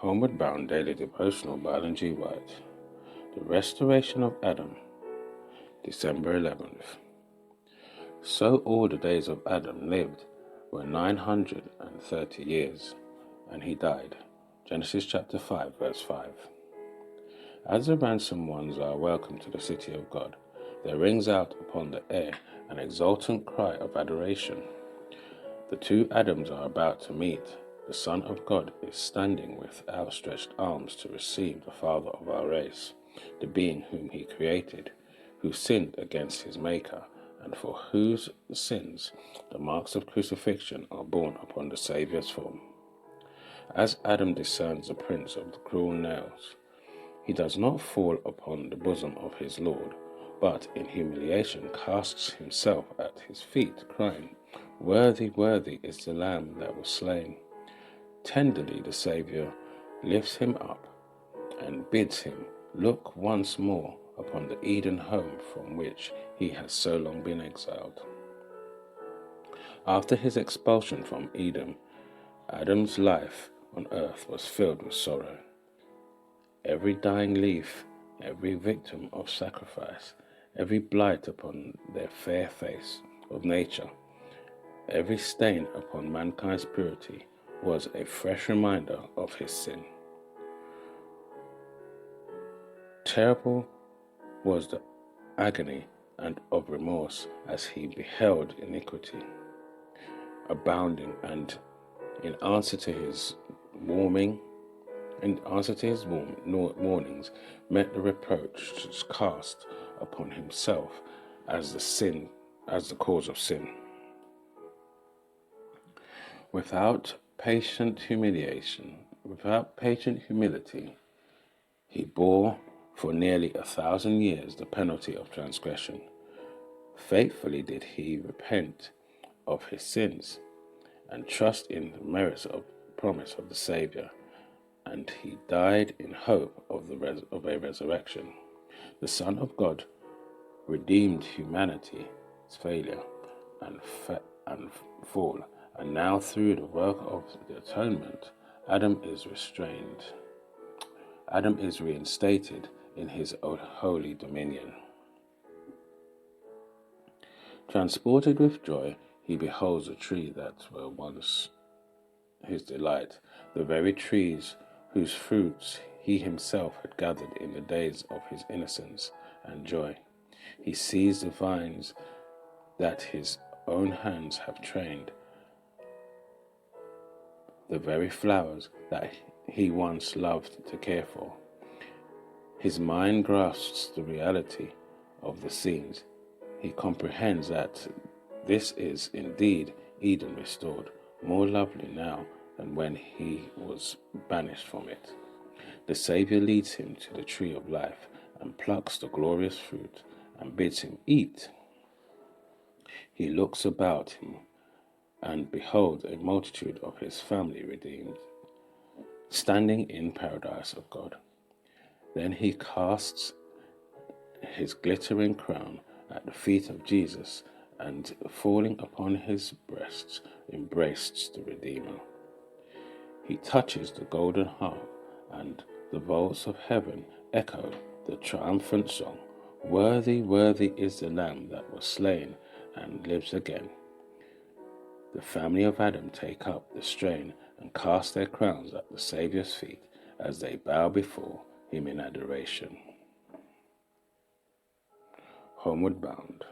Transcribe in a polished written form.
Homeward Bound Daily Devotional by Ellen G. White. The Restoration of Adam, December 11th. So all the days of Adam lived were 930 years, and he died. Genesis chapter 5, verse 5. As the ransomed ones are welcomed to the city of God, there rings out upon the air an exultant cry of adoration. The two Adams are about to meet. The Son of God is standing with outstretched arms to receive the Father of our race, the being whom he created, who sinned against his Maker, and for whose sins the marks of crucifixion are borne upon the Saviour's form. As Adam discerns the prints of the cruel nails, he does not fall upon the bosom of his Lord, but in humiliation casts himself at his feet, crying, "Worthy, worthy is the Lamb that was slain." Tenderly the Saviour lifts him up and bids him look once more upon the Eden home from which he has so long been exiled. After his expulsion from Eden, Adam's life on earth was filled with sorrow. Every dying leaf, every victim of sacrifice, every blight upon their fair face of nature, every stain upon mankind's purity was a fresh reminder of his sin. Terrible was the agony and of remorse as he beheld iniquity abounding, and in answer to his warnings, met the reproaches cast upon himself as the cause of sin. Without patient humility, he bore for nearly 1,000 years the penalty of transgression. Faithfully did he repent of his sins and trust in the merits of the promise of the Saviour, and he died in hope of a resurrection. The Son of God redeemed humanity's failure and fall, and now through the work of the atonement, Adam is reinstated in his holy dominion. Transported with joy, he beholds the tree that were once his delight, the very trees whose fruits he himself had gathered in the days of his innocence and joy. He sees the vines that his own hands have trained, the very flowers that he once loved to care for. His mind grasps the reality of the scenes. He comprehends that this is indeed Eden restored, more lovely now than when he was banished from it. The Saviour leads him to the tree of life and plucks the glorious fruit and bids him eat. He looks about him and beholds a multitude of his family redeemed, standing in paradise of God. Then he casts his glittering crown at the feet of Jesus, and falling upon his breasts, embraced the Redeemer. He touches the golden harp, and the vaults of heaven echo the triumphant song, "Worthy, worthy is the Lamb that was slain and lives again." The family of Adam take up the strain and cast their crowns at the Saviour's feet as they bow before him in adoration. Homeward Bound.